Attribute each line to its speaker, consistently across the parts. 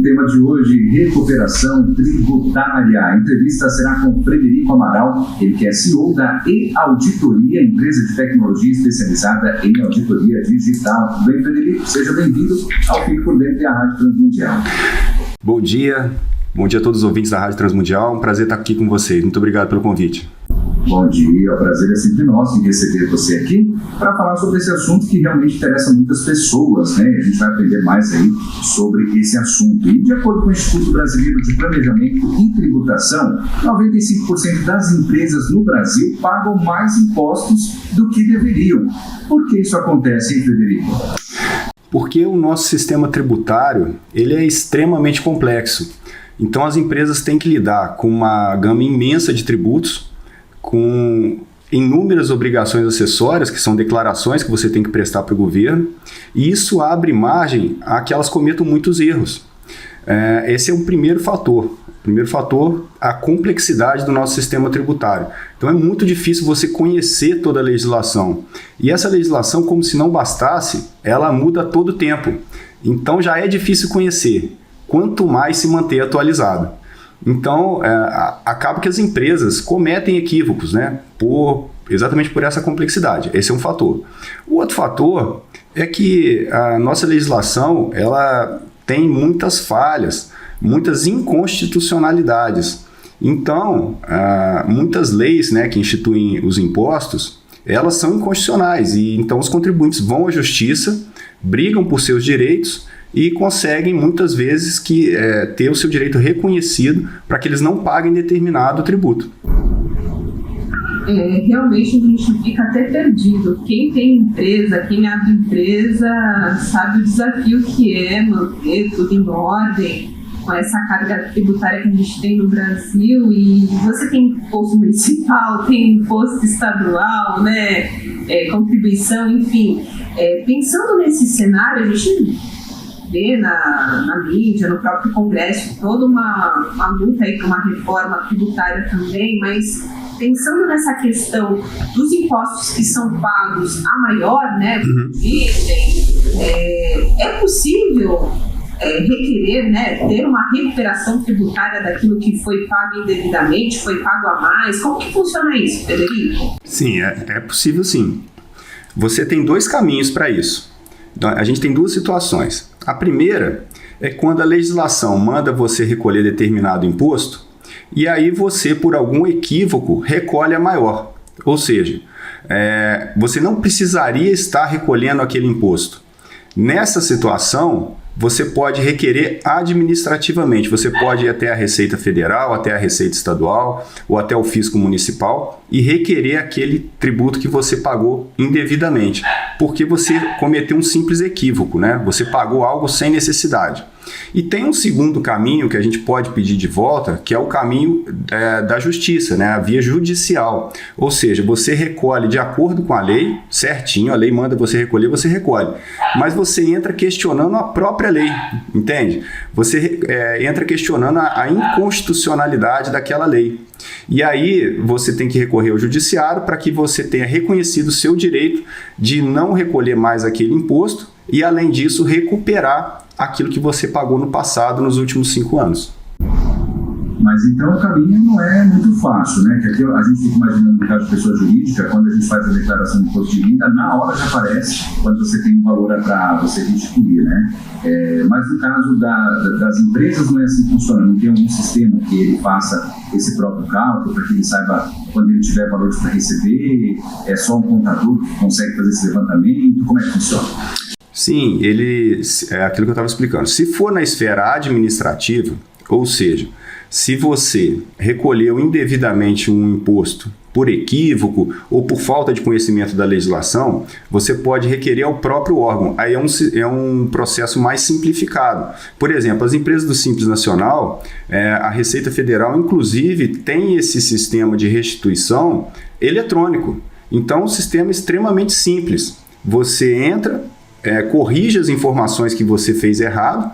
Speaker 1: tema de hoje, recuperação tributária. A entrevista será com Frederico Amaral, ele que é CEO da E-Auditoria, empresa de tecnologia especializada em auditoria digital. Tudo bem, Frederico? Seja bem-vindo ao Fique por Dentro da Rádio Transmundial.
Speaker 2: Bom dia a todos os ouvintes da Rádio Transmundial. Um prazer estar aqui com vocês. Muito obrigado pelo convite.
Speaker 1: Bom dia, o prazer é sempre nosso em receber você aqui para falar sobre esse assunto que realmente interessa muitas pessoas, né? A gente vai aprender mais aí sobre esse assunto. E de acordo com o Instituto Brasileiro de Planejamento e Tributação, 95% das empresas no Brasil pagam mais impostos do que deveriam. Por que isso acontece, hein, Frederico?
Speaker 2: Porque o nosso sistema tributário ele é extremamente complexo. Então as empresas têm que lidar com uma gama imensa de tributos, com inúmeras obrigações acessórias, que são declarações que você tem que prestar para o governo, e isso abre margem a que elas cometam muitos erros. Esse é o primeiro fator. O primeiro fator, a complexidade do nosso sistema tributário. Então é muito difícil você conhecer toda a legislação. E essa legislação, como se não bastasse, ela muda a todo tempo. Então já é difícil conhecer, quanto mais se manter atualizado. Então, acaba que as empresas cometem equívocos, né? Exatamente por essa complexidade. Esse é um fator. O outro fator é que a nossa legislação ela tem muitas falhas, muitas inconstitucionalidades. Então, muitas leis, né, que instituem os impostos, elas são inconstitucionais. E então os contribuintes vão à justiça, brigam por seus direitos e conseguem muitas vezes ter o seu direito reconhecido para que eles não paguem determinado tributo.
Speaker 3: Realmente a gente fica até perdido. Quem tem empresa, quem abre empresa, sabe o desafio que é manter tudo em ordem com essa carga tributária que a gente tem no Brasil. E você tem imposto municipal, tem imposto estadual, né? Contribuição, enfim. Pensando nesse cenário, a gente vê na mídia, no próprio Congresso, toda uma luta aí por uma reforma tributária também, mas pensando nessa questão dos impostos que são pagos a maior, né, é possível requerer, né, ter uma recuperação tributária daquilo que foi pago indevidamente, foi pago a mais? Como que funciona isso, Frederico?
Speaker 2: Sim, é possível sim. Você tem dois caminhos para isso. Então, a gente tem duas situações. A primeira é quando a legislação manda você recolher determinado imposto e aí você, por algum equívoco, recolhe a maior. Ou seja, você não precisaria estar recolhendo aquele imposto. Nessa situação, você pode requerer administrativamente. Você pode ir até a Receita Federal, até a Receita Estadual ou até o Fisco Municipal e requerer aquele tributo que você pagou indevidamente, porque você cometeu um simples equívoco, né? Você pagou algo sem necessidade. E tem um segundo caminho que a gente pode pedir de volta, que é o caminho da justiça, né? A via judicial. Ou seja, você recolhe de acordo com a lei, certinho, a lei manda você recolher, você recolhe. Mas você entra questionando a própria lei, entende? Você entra questionando a inconstitucionalidade daquela lei. E aí você tem que recorrer ao judiciário para que você tenha reconhecido o seu direito de não recolher mais aquele imposto e, além disso, recuperar aquilo que você pagou no passado, nos últimos 5 anos.
Speaker 1: Mas então o caminho não é muito fácil, né? Que aqui a gente fica imaginando no caso de pessoa jurídica, quando a gente faz a declaração de imposto de renda, na hora já aparece quando você tem um valor para você restituir, né? Mas no caso das empresas não é assim que funciona, não tem algum sistema que ele faça esse próprio cálculo para que ele saiba quando ele tiver valores para receber, é só um contador que consegue fazer esse levantamento, como é que funciona?
Speaker 2: Sim, é aquilo que eu estava explicando. Se for na esfera administrativa, ou seja, se você recolheu indevidamente um imposto por equívoco ou por falta de conhecimento da legislação, você pode requerer ao próprio órgão. Aí é um processo mais simplificado. Por exemplo, as empresas do Simples Nacional, a Receita Federal, inclusive, tem esse sistema de restituição eletrônico. Então, um sistema extremamente simples. Você entra, corrige as informações que você fez errado.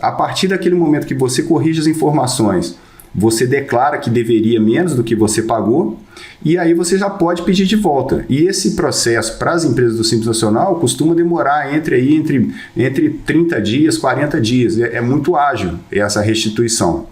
Speaker 2: A partir daquele momento que você corrige as informações, você declara que deveria menos do que você pagou, e aí você já pode pedir de volta. E esse processo para as empresas do Simples Nacional costuma demorar entre 30 dias, 40 dias. É muito ágil essa restituição.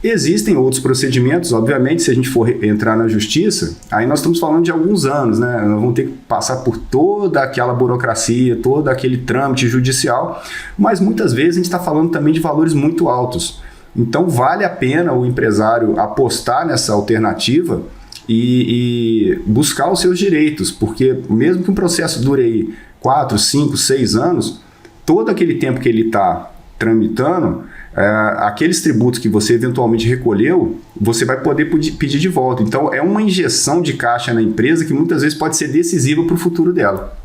Speaker 2: Existem outros procedimentos, obviamente, se a gente for entrar na justiça, aí nós estamos falando de alguns anos, né? Nós vamos ter que passar por toda aquela burocracia, todo aquele trâmite judicial, mas muitas vezes a gente está falando também de valores muito altos. Então vale a pena o empresário apostar nessa alternativa e buscar os seus direitos, porque mesmo que um processo dure aí 4, 5, 6 anos, todo aquele tempo que ele está tramitando, aqueles tributos que você eventualmente recolheu, você vai poder pedir de volta. Então é uma injeção de caixa na empresa que muitas vezes pode ser decisiva para o futuro dela.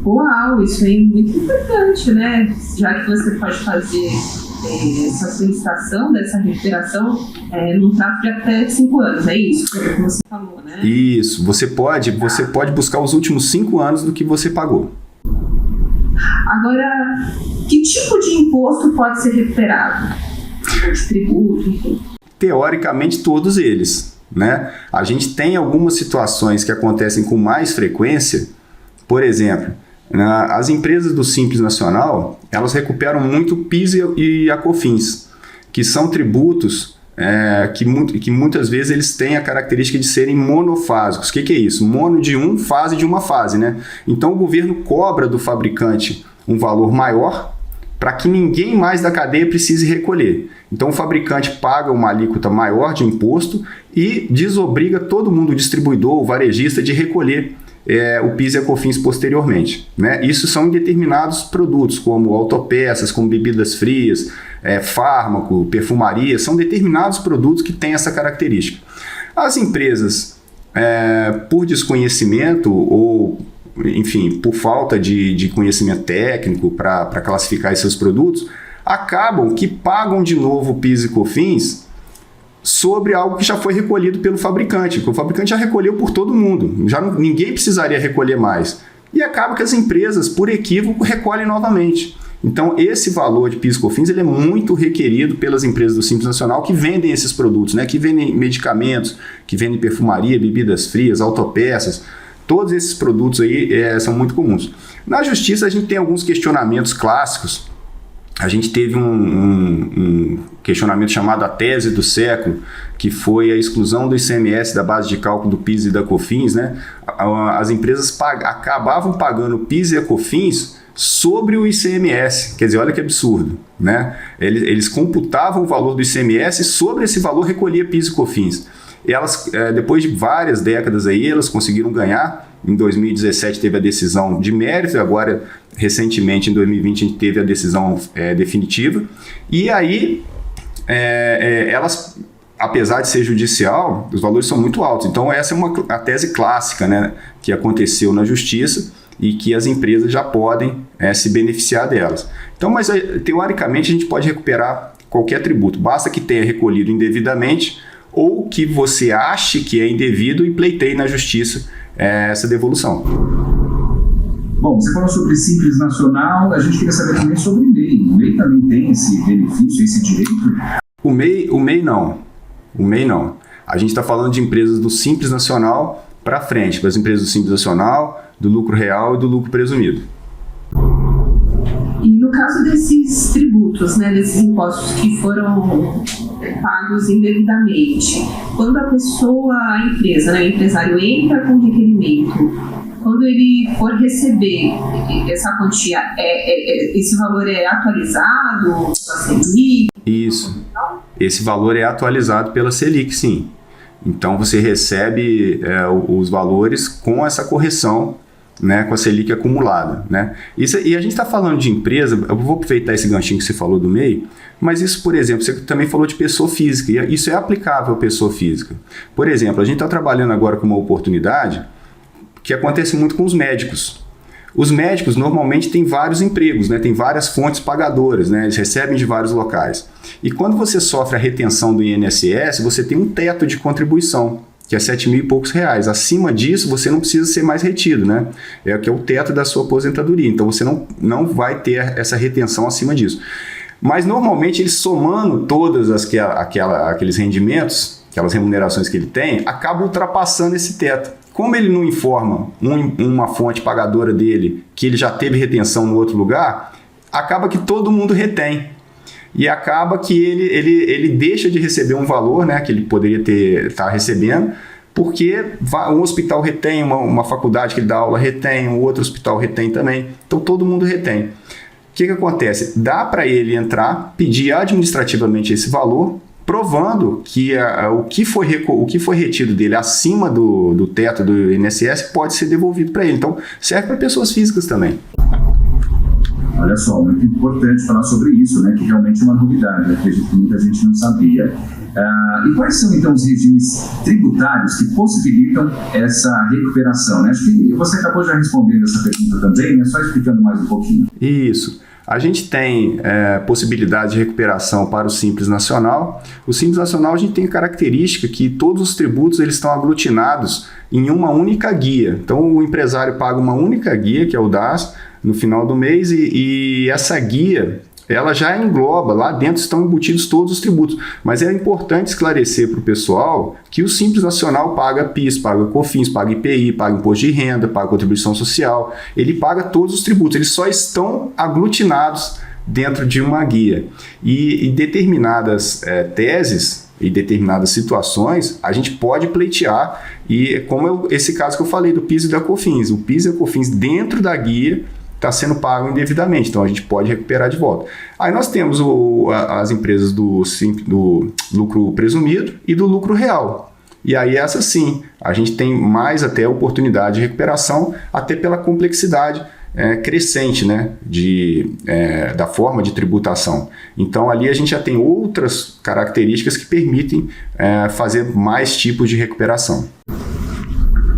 Speaker 3: Uau, isso é muito importante, né? Já que você pode fazer essa solicitação dessa recuperação num prazo de até 5 anos, é isso que você falou, né?
Speaker 2: Isso, você pode buscar os últimos 5 anos do que você pagou.
Speaker 3: Agora, que tipo de imposto pode ser recuperado? De tributo, enfim.
Speaker 2: Teoricamente, todos eles, né? A gente tem algumas situações que acontecem com mais frequência. Por exemplo, as empresas do Simples Nacional, elas recuperam muito o PIS e a COFINS, que são tributos que muitas vezes eles têm a característica de serem monofásicos. O que é isso? Mono de fase de uma fase, né? Então o governo cobra do fabricante um valor maior para que ninguém mais da cadeia precise recolher. Então o fabricante paga uma alíquota maior de imposto e desobriga todo mundo, o distribuidor, o varejista, de recolher o PIS e a COFINS posteriormente, né? Isso são em determinados produtos, como autopeças, como bebidas frias, fármaco, perfumaria, são determinados produtos que têm essa característica. As empresas, por desconhecimento ou, enfim, por falta de conhecimento técnico para classificar esses produtos, acabam que pagam de novo o PIS e COFINS sobre algo que já foi recolhido pelo fabricante, porque o fabricante já recolheu por todo mundo, ninguém precisaria recolher mais. E acaba que as empresas, por equívoco, recolhem novamente. Então, esse valor de PIS e COFINS ele é muito requerido pelas empresas do Simples Nacional que vendem esses produtos, né? Que vendem medicamentos, que vendem perfumaria, bebidas frias, autopeças. Todos esses produtos aí são muito comuns. Na justiça, a gente tem alguns questionamentos clássicos. A gente teve um questionamento chamado a tese do século, que foi a exclusão do ICMS da base de cálculo do PIS e da COFINS, né? As empresas acabavam pagando o PIS e a COFINS sobre o ICMS. Quer dizer, olha que absurdo, né? Eles computavam o valor do ICMS e sobre esse valor recolhia PIS e COFINS. E elas, depois de várias décadas aí, elas conseguiram ganhar. Em 2017 teve a decisão de mérito, agora recentemente em 2020 a gente teve a decisão definitiva. E aí elas, apesar de ser judicial, os valores são muito altos. Então essa é a tese clássica, né, que aconteceu na justiça e que as empresas já podem se beneficiar delas. Então, mas teoricamente a gente pode recuperar qualquer tributo, basta que tenha recolhido indevidamente ou que você ache que é indevido e pleiteie na justiça essa devolução.
Speaker 1: Bom, você falou sobre Simples Nacional, a gente queria saber também sobre o MEI. O MEI também tem esse benefício, esse direito?
Speaker 2: O MEI não. O MEI não. A gente está falando de empresas do Simples Nacional para frente, das empresas do Simples Nacional, do lucro real e do lucro presumido.
Speaker 3: E no caso desses tributos, né, desses impostos que foram pagos indevidamente, quando a pessoa, a empresa, né, o empresário entra com requerimento, quando ele for receber essa quantia, esse valor é atualizado pela Selic?
Speaker 2: Isso. Esse valor é atualizado pela Selic, sim. Então você recebe os valores com essa correção, né, com a Selic acumulada, né? E a gente está falando de empresa, eu vou aproveitar esse ganchinho que você falou do MEI, mas isso, por exemplo, você também falou de pessoa física, e isso é aplicável à pessoa física. Por exemplo, a gente está trabalhando agora com uma oportunidade que acontece muito com os médicos. Os médicos normalmente têm vários empregos, né? Tem várias fontes pagadoras, né? Eles recebem de vários locais. E quando você sofre a retenção do INSS, você tem um teto de contribuição, que é R$7.000 e poucos. Acima disso, você não precisa ser mais retido, né? Que é o teto da sua aposentadoria. Então, você não vai ter essa retenção acima disso. Mas normalmente ele somando todas aqueles rendimentos, aquelas remunerações que ele tem, acaba ultrapassando esse teto. Como ele não informa uma fonte pagadora dele que ele já teve retenção no outro lugar, acaba que todo mundo retém. E acaba que ele deixa de receber um valor, né, que ele poderia estar recebendo, porque um hospital retém, uma faculdade que ele dá aula retém, um outro hospital retém também. Então todo mundo retém. O que acontece? Dá para ele entrar, pedir administrativamente esse valor, provando que o que foi retido dele acima do teto do INSS pode ser devolvido para ele. Então serve para pessoas físicas também.
Speaker 1: Olha só, muito importante falar sobre isso, né, que realmente é uma novidade, acredito que muita gente não sabia. E quais são, então, os regimes tributários que possibilitam essa recuperação? Né? Acho que você acabou já respondendo essa pergunta também, né? Só explicando mais um pouquinho.
Speaker 2: Isso. A gente tem possibilidade de recuperação para o Simples Nacional. O Simples Nacional a gente tem a característica que todos os tributos eles estão aglutinados em uma única guia. Então o empresário paga uma única guia, que é o DAS, no final do mês, e essa guia ela já engloba, lá dentro estão embutidos todos os tributos. Mas é importante esclarecer para o pessoal que o Simples Nacional paga PIS, paga COFINS, paga IPI, paga Imposto de Renda, paga Contribuição Social. Ele paga todos os tributos, eles só estão aglutinados dentro de uma guia. E determinadas teses e determinadas situações, a gente pode pleitear, e como esse caso que eu falei do PIS e da COFINS. O PIS e a COFINS dentro da guia está sendo pago indevidamente, então a gente pode recuperar de volta. Aí nós temos as empresas do lucro presumido e do lucro real. E aí essa sim, a gente tem mais até oportunidade de recuperação, até pela complexidade crescente, né, da forma de tributação. Então ali a gente já tem outras características que permitem fazer mais tipos de recuperação.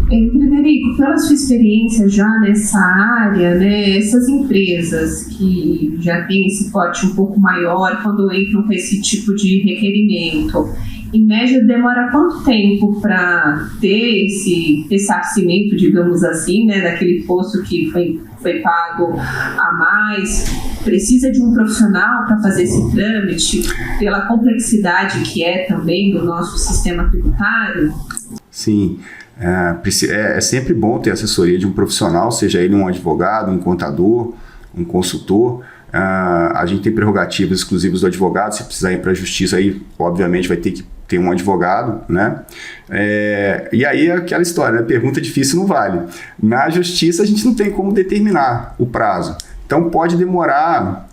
Speaker 3: Frederico, pela sua experiência já nessa área, né, essas empresas que já têm esse porte um pouco maior, quando entram com esse tipo de requerimento, em média demora quanto tempo para ter esse ressarcimento, digamos assim, né, daquele imposto que foi pago a mais? Precisa de um profissional para fazer esse trâmite, pela complexidade que é também do nosso sistema tributário?
Speaker 2: Sim. É sempre bom ter assessoria de um profissional, seja ele um advogado, um contador, um consultor. A gente tem prerrogativas exclusivas do advogado. Se precisar ir para a justiça, aí obviamente vai ter que ter um advogado, né? E aí é aquela história, né? Pergunta difícil não vale. Na justiça a gente não tem como determinar o prazo, então pode demorar.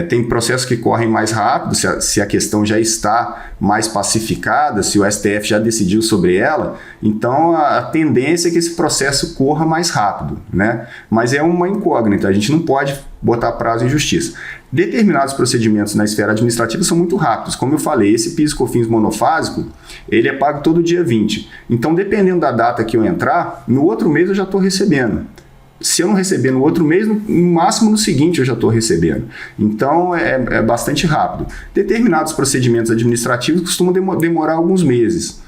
Speaker 2: Tem processos que correm mais rápido, se a questão já está mais pacificada, se o STF já decidiu sobre ela, então a tendência é que esse processo corra mais rápido, né? Mas é uma incógnita, a gente não pode botar prazo em justiça. Determinados procedimentos na esfera administrativa são muito rápidos, como eu falei, esse PIS e COFINS monofásico, ele é pago todo dia 20, então dependendo da data que eu entrar, no outro mês eu já estou recebendo. Se eu não receber no outro mês, no máximo no seguinte eu já estou recebendo. Então é bastante rápido. Determinados procedimentos administrativos costumam demorar alguns meses.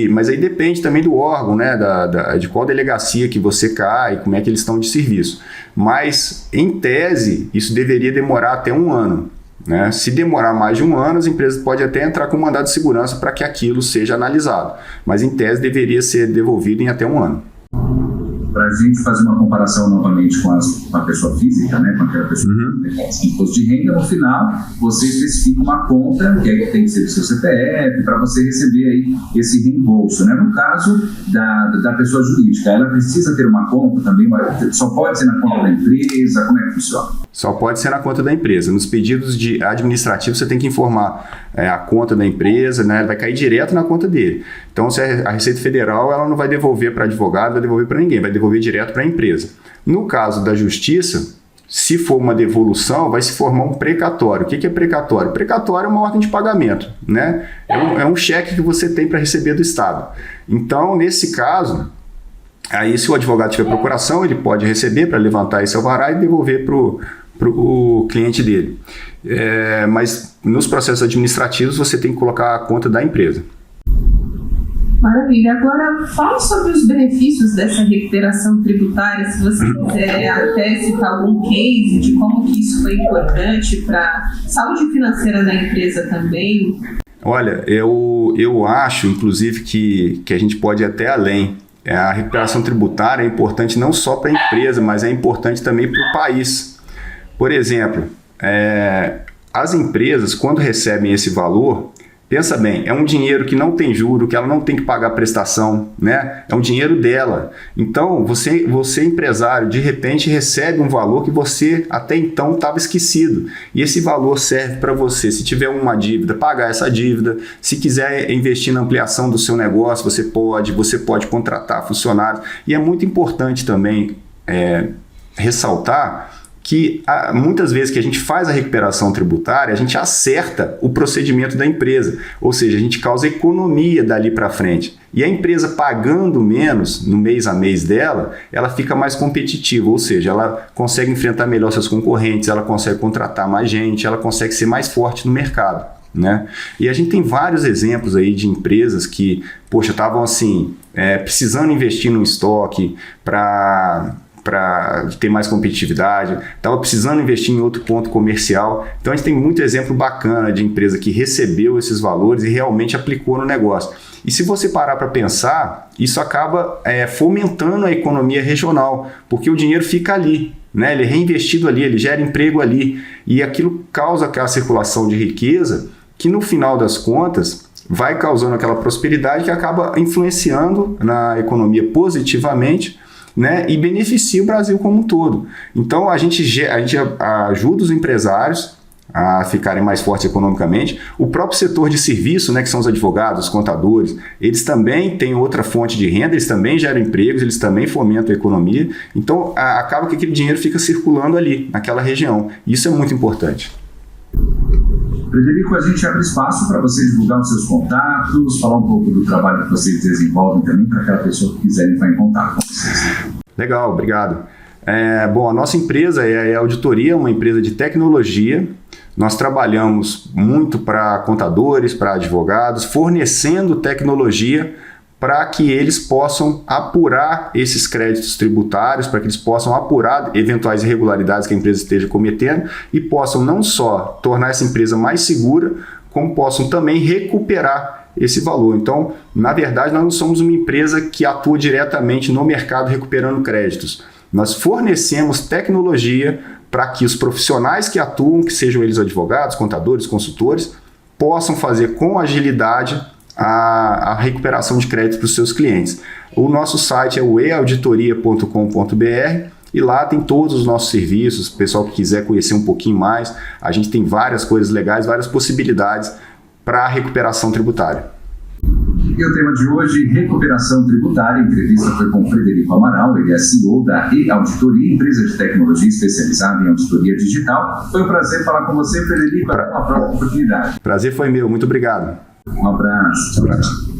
Speaker 2: Mas aí depende também do órgão, né, de qual delegacia que você cai, como é que eles estão de serviço. Mas, em tese, isso deveria demorar até 1 ano. Né? Se demorar mais de 1 ano, as empresas podem até entrar com mandado de segurança para que aquilo seja analisado. Mas, em tese, deveria ser devolvido em até 1 ano.
Speaker 1: Para a gente fazer uma comparação novamente com a pessoa física, né, com aquela pessoa que tem imposto de renda, no final você especifica uma conta que tem que ser do seu CPF para você receber aí esse reembolso. Né? No caso da pessoa jurídica, ela precisa ter uma conta também, só pode ser na conta da empresa? Como é que funciona?
Speaker 2: Só pode ser na conta da empresa. Nos pedidos administrativos você tem que informar a conta da empresa, né? Vai cair direto na conta dele. Então, se a Receita Federal ela não vai devolver para advogado, vai devolver para ninguém, vai devolver direto para a empresa. No caso da Justiça, se for uma devolução, vai se formar um precatório. O que é precatório? Precatório é uma ordem de pagamento, né? É um cheque que você tem para receber do Estado. Então, nesse caso, aí se o advogado tiver procuração, ele pode receber para levantar esse alvará e devolver para o cliente dele. Mas nos processos administrativos você tem que colocar a conta da empresa.
Speaker 3: Maravilha. Agora, fala sobre os benefícios dessa recuperação tributária, se você quiser até citar algum case de como que isso foi importante para a saúde financeira da empresa também.
Speaker 2: Olha, eu acho, inclusive, que a gente pode ir até além. A recuperação tributária é importante não só para a empresa, mas é importante também para o país. Por exemplo, as empresas, quando recebem esse valor, pensa bem, é um dinheiro que não tem juro, que ela não tem que pagar prestação, né? É um dinheiro dela. Então, você empresário, de repente recebe um valor que você até então estava esquecido. E esse valor serve para você, se tiver uma dívida, pagar essa dívida. Se quiser investir na ampliação do seu negócio, você pode contratar funcionários. E é muito importante também ressaltar que muitas vezes que a gente faz a recuperação tributária, a gente acerta o procedimento da empresa, ou seja, a gente causa economia dali para frente. E a empresa pagando menos no mês a mês dela, ela fica mais competitiva, ou seja, ela consegue enfrentar melhor seus concorrentes, ela consegue contratar mais gente, ela consegue ser mais forte no mercado, né? E a gente tem vários exemplos aí de empresas que, estavam assim, precisando investir no estoque para ter mais competitividade, estava precisando investir em outro ponto comercial. Então a gente tem muito exemplo bacana de empresa que recebeu esses valores e realmente aplicou no negócio. E se você parar para pensar, isso acaba fomentando a economia regional, porque o dinheiro fica ali, né? Ele é reinvestido ali, ele gera emprego ali, e aquilo causa aquela circulação de riqueza que no final das contas vai causando aquela prosperidade que acaba influenciando na economia positivamente, né, e beneficia o Brasil como um todo. Então a gente ajuda os empresários a ficarem mais fortes economicamente. O próprio setor de serviço, né, que são os advogados, os contadores, eles também têm outra fonte de renda, eles também geram empregos, eles também fomentam a economia. Então acaba que aquele dinheiro fica circulando ali, naquela região. Isso é muito importante.
Speaker 1: Frederico, a gente abre espaço para você divulgar os seus contatos, falar um pouco do trabalho que vocês desenvolvem também para aquela pessoa que quiser entrar em contato com vocês.
Speaker 2: Legal, obrigado. A nossa empresa é a Auditoria, uma empresa de tecnologia. Nós trabalhamos muito para contadores, para advogados, fornecendo tecnologia para que eles possam apurar esses créditos tributários, para que eles possam apurar eventuais irregularidades que a empresa esteja cometendo e possam não só tornar essa empresa mais segura, como possam também recuperar esse valor. Então, na verdade, nós não somos uma empresa que atua diretamente no mercado recuperando créditos. Nós fornecemos tecnologia para que os profissionais que atuam, que sejam eles advogados, contadores, consultores, possam fazer com agilidade a recuperação de crédito para os seus clientes. O nosso site é o eauditoria.com.br e lá tem todos os nossos serviços. O pessoal que quiser conhecer um pouquinho mais, a gente tem várias coisas legais, várias possibilidades para a recuperação tributária.
Speaker 1: E o tema de hoje, recuperação tributária. A entrevista foi com Frederico Amaral, ele é CEO da eAuditoria, empresa de tecnologia especializada em auditoria digital. Foi um prazer falar com você, Frederico. Até uma próxima oportunidade.
Speaker 2: Prazer foi meu, muito obrigado.
Speaker 1: Um abraço.